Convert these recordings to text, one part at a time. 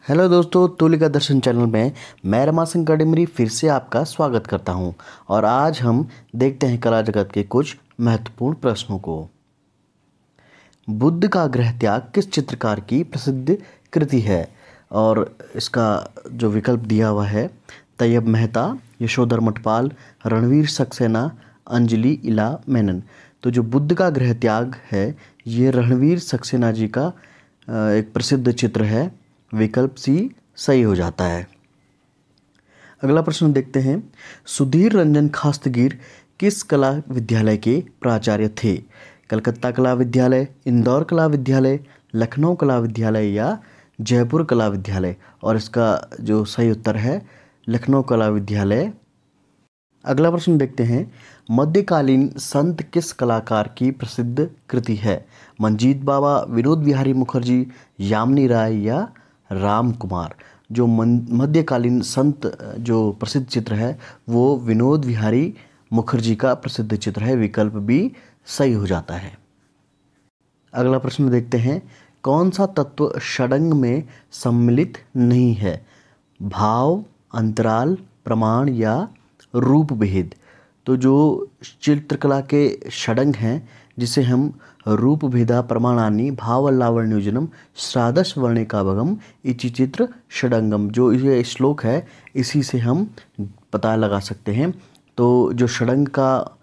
Hello दोस्तों, तुलिका दर्शन channel में मैं रमाशंकर कडिमरी फिर से आपका स्वागत करता हूं। और आज हम देखते हैं कला जगत के कुछ महत्वपूर्ण प्रश्नों को। बुद्ध का गृह त्याग किस चित्रकार की प्रसिद्ध कृति है? और इसका जो विकल्प दिया हुआ है, तैयब मेहता, यशोधर मठपाल, रणवीर सक्सेना, अंजलि इला मेनन। तो जो बुद्ध का गृह त्याग है, ये रणवीर सक्सेना जी का एक प्रसिद्ध चित्र है। विकल्प सी सही हो जाता है। अगला प्रश्न देखते हैं। सुधीर रंजन खास्तगीर किस कला विद्यालय के प्राचार्य थे? कलकत्ता कला विद्यालय, इंदौर कला विद्यालय, लखनऊ कला विद्यालय या जयपुर कला विद्यालय? और इसका जो सही उत्तर है लखनऊ कला विद्यालय। अगला प्रश्न देखते हैं। मध्यकालीन संत किस कलाकार की प्रसिद्ध कृति है? मंजीत बाबा, विनोद बिहारी मुखर्जी, यामिनी राय या राम कुमार? जो मध्यकालीन संत जो प्रसिद्ध चित्र है वो विनोद बिहारी मुखर्जी का प्रसिद्ध चित्र है। विकल्प बी सही हो जाता है। अगला प्रश्न देखते हैं। कौन सा तत्व षडंग में सम्मिलित नहीं है? भाव, अंतराल, प्रमाण या रूप भेद? तो जो चित्रकला के षडंग हैं, जिसे हम रूप भेदा प्रमाणानि भावलावण्योजनम श्रादश वर्णिकाभगम इति चित्र षडंगम, जो ये श्लोक है इसी से हम पता लगा सकते हैं। तो जो षडंग का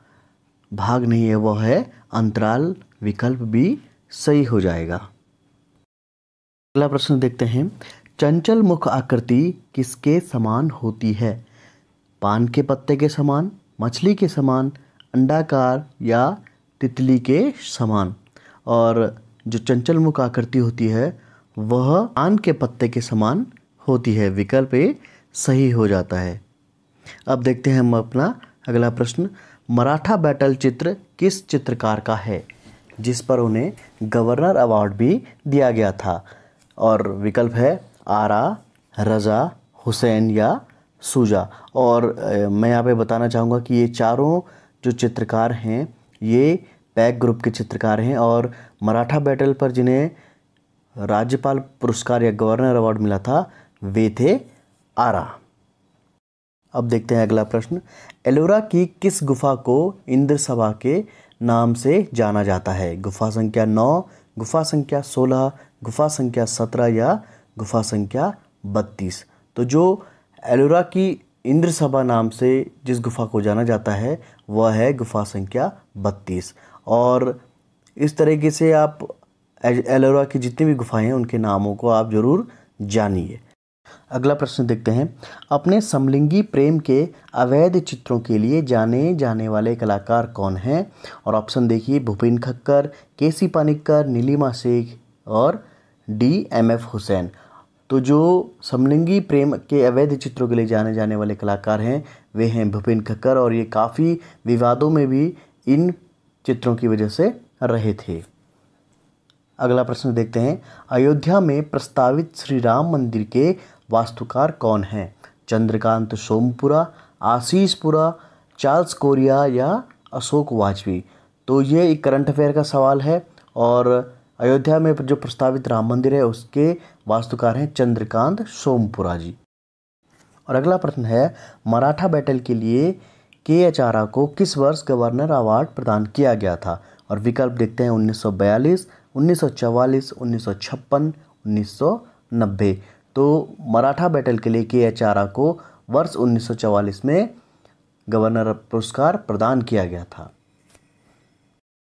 भाग नहीं है वह है अंतराल। विकल्प भी सही हो जाएगा। अगला प्रश्न देखते हैं। चंचल मुख आकृति किसके समान होती है? पान के पत्ते के समान, मछली के समान, अंडाकार या तितली के समान? और जो चंचल मुख आकृति होती है वह पान के पत्ते के समान होती है। विकल्प ए सही हो जाता है। अब देखते हैं हम अपना अगला प्रश्न। मराठा बैटल चित्र किस चित्रकार का है जिस पर उन्हें गवर्नर अवार्ड भी दिया गया था? और विकल्प है आरा, रजा, हुसैन या सूजा। और मैं यहाँ पे बताना चाहूँगा कि ये चारों जो चित्रकार हैं ये पैक ग्रुप के चित्रकार हैं, और मराठा बैटल पर जिन्हें राज्यपाल पुरस्कार या गवर्नर अवार्ड मिला था वे थे आरा। अब देखते हैं अगला प्रश्न। एलोरा की किस गुफा को इंद्र सभा के नाम से जाना जाता है? गुफा संख्या 9, गुफा संख्या 16, गुफा संख्या 17 या गुफा संख्या 32? तो जो एलोरा की इंद्र सभा नाम से जिस गुफा को जाना जाता है वह है गुफा संख्या 32। और इस तरीके से आप एलोरा की जितनी भी गुफाएं हैं उनके नामों को आप जरूर जानिए। अगला प्रश्न देखते हैं। अपने समलिंगी प्रेम के अवैध चित्रों के लिए जाने जाने वाले कलाकार कौन हैं? और ऑप्शन देखिए। भूपेन खक्कर, केसी पानिक्कर, नीलिमा शेख और DMF हुसैन। तो जो समलिंगी प्रेम के अवैध चित्रों के लिए जाने जाने वाले कलाकार हैं वे हैं भूपेन खक्कर, और ये काफ़ी विवादों में भी इन चित्रों की वजह से रहे थे। अगला प्रश्न देखते हैं। अयोध्या में प्रस्तावित श्री राम मंदिर के वास्तुकार कौन हैं? चंद्रकांत सोमपुरा, आशीषपुरा, चार्ल्स कोरिया या अशोक वाजपेयी? तो ये एक करंट अफेयर का सवाल है, और अयोध्या में जो प्रस्तावित राम मंदिर है उसके वास्तुकार हैं चंद्रकांत सोमपुरा जी। और अगला प्रश्न है। मराठा बैटल के लिए KH आरा को किस वर्ष गवर्नर अवार्ड प्रदान किया गया था? और विकल्प देखते हैं। 1942, 1944, 1956, 1990? तो मराठा बैटल के लिए KH आरा को वर्ष 1944 में गवर्नर पुरस्कार प्रदान किया गया था।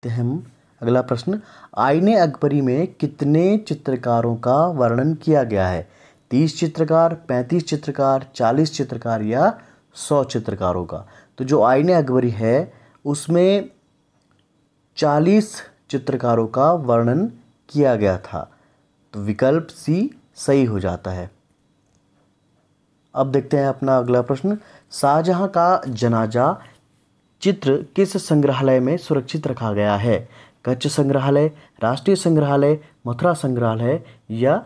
हम अगला प्रश्न। आईने अकबरी में कितने चित्रकारों का वर्णन किया गया है? 30 चित्रकार, 35 चित्रकार, 40 चित्रकार या 100 चित्रकारों का? तो जो आईने अकबरी है उसमें 40 चित्रकारों का वर्णन किया गया था। तो विकल्प सी सही हो जाता है। अब देखते हैं अपना अगला प्रश्न। शाहजहां का जनाजा चित्र किस संग्रहालय में सुरक्षित रखा गया है? कच्छ संग्रहालय, राष्ट्रीय संग्रहालय, मथुरा संग्रहालय या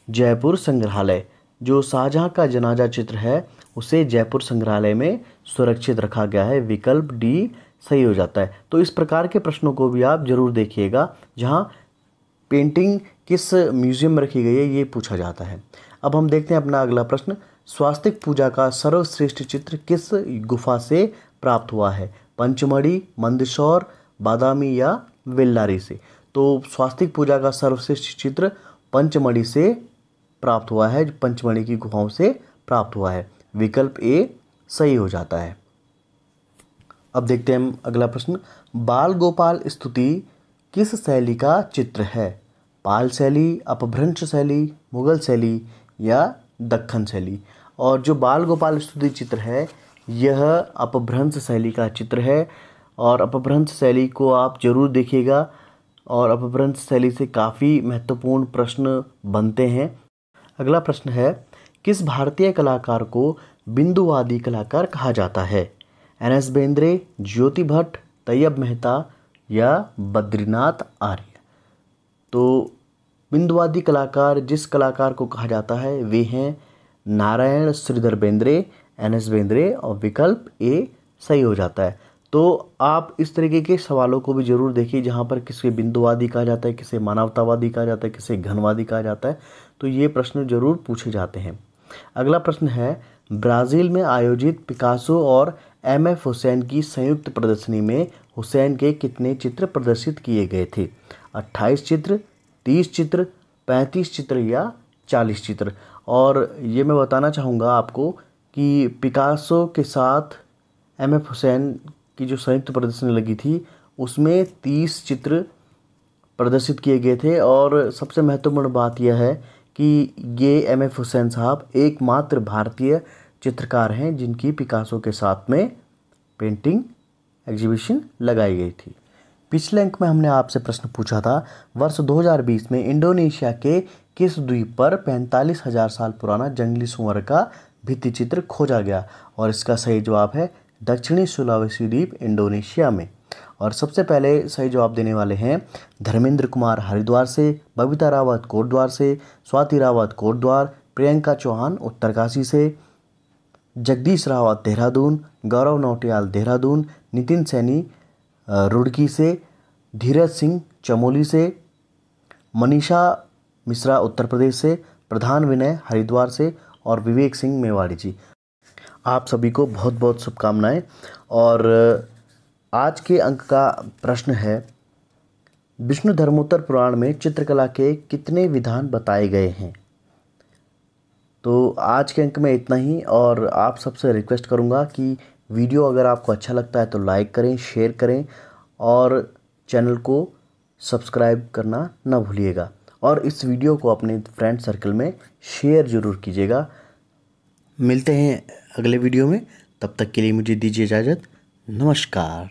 जयपुर संग्रहालय? जो शाहजहां का जनाजा चित्र है उसे जयपुर संग्रहालय में सुरक्षित रखा गया है। विकल्प डी सही हो जाता है। तो इस प्रकार के प्रश्नों को भी आप जरूर देखिएगा जहां पेंटिंग किस म्यूजियम में रखी गई है, ये पूछा जाता है। अब हम देखते हैं अपना अगला प्रश्न। स्वास्तिक पूजा का सर्वश्रेष्ठ चित्र किस गुफा से प्राप्त हुआ है? पंचमढ़ी, मंदसौर, बादामी या वेल्लारी से? तो स्वास्तिक पूजा का सर्वश्रेष्ठ चित्र पंचमढ़ी से प्राप्त हुआ है, पंचमढ़ी की गुफाओं से प्राप्त हुआ है। विकल्प ए सही हो जाता है। अब देखते हैं हम अगला प्रश्न। बाल गोपाल स्तुति किस शैली का चित्र है? पाल शैली, अपभ्रंश शैली, मुगल शैली या दक्खन शैली? और जो बाल गोपाल स्तुति चित्र है यह अपभ्रंश शैली का चित्र है, और अपभ्रंश शैली को आप जरूर देखिएगा, और अपभ्रंश शैली से काफ़ी महत्वपूर्ण प्रश्न बनते हैं। अगला प्रश्न है, किस भारतीय कलाकार को बिंदुवादी कलाकार कहा जाता है? एन.एस. बेंद्रे, ज्योति भट्ट, तैयब मेहता या बद्रीनाथ आर्य? तो बिंदुवादी कलाकार जिस कलाकार को कहा जाता है वे हैं नारायण श्रीधर बेंद्रे, एन.एस. बेंद्रे, और विकल्प ए सही हो जाता है। तो आप इस तरीके के सवालों को भी जरूर देखिए जहाँ पर किसे बिंदुवादी कहा जाता है, किसे मानवतावादी कहा जाता है, किसे घनवादी कहा जाता है। तो ये प्रश्न जरूर पूछे जाते हैं। अगला प्रश्न है, ब्राज़ील में आयोजित पिकासो और एम.एफ. हुसैन की संयुक्त प्रदर्शनी में हुसैन के कितने चित्र प्रदर्शित किए गए थे? 28 चित्र, 30 चित्र, 35 चित्र या 40 चित्र? और ये मैं बताना चाहूँगा आपको कि पिकासो के साथ एम.एफ. हुसैन की जो संयुक्त प्रदर्शनी लगी थी उसमें 30 चित्र प्रदर्शित किए गए थे। और सबसे महत्वपूर्ण बात यह है कि ये एम.एफ. हुसैन साहब एकमात्र भारतीय चित्रकार हैं जिनकी पिकासो के साथ में पेंटिंग एग्जीबिशन लगाई गई थी। पिछले अंक में हमने आपसे प्रश्न पूछा था, वर्ष 2020 में इंडोनेशिया के किस द्वीप पर 45,000 साल पुराना जंगली सुअर का भित्ति चित्र खोजा गया? और इसका सही जवाब है दक्षिणी सुलावेसी द्वीप, इंडोनेशिया में। और सबसे पहले सही जवाब देने वाले हैं धर्मेंद्र कुमार हरिद्वार से, बबीता रावत कोटद्वार से, स्वाति रावत कोटद्वार, प्रियंका चौहान उत्तरकाशी से, जगदीश रावत देहरादून, गौरव नौटियाल देहरादून, नितिन सैनी रुड़की से, धीरज सिंह चमोली से, मनीषा मिश्रा उत्तर प्रदेश से, प्रधान विनय हरिद्वार से, और विवेक सिंह मेवाड़ी जी। आप सभी को बहुत बहुत शुभकामनाएं। और आज के अंक का प्रश्न है, विष्णु धर्मोत्तर पुराण में चित्रकला के कितने विधान बताए गए हैं? तो आज के अंक में इतना ही, और आप सबसे रिक्वेस्ट करूंगा कि वीडियो अगर आपको अच्छा लगता है तो लाइक करें, शेयर करें, और चैनल को सब्सक्राइब करना ना भूलिएगा, और इस वीडियो को अपने फ्रेंड सर्कल में शेयर ज़रूर कीजिएगा। मिलते हैं अगले वीडियो में, तब तक के लिए मुझे दीजिए इजाज़त। नमस्कार।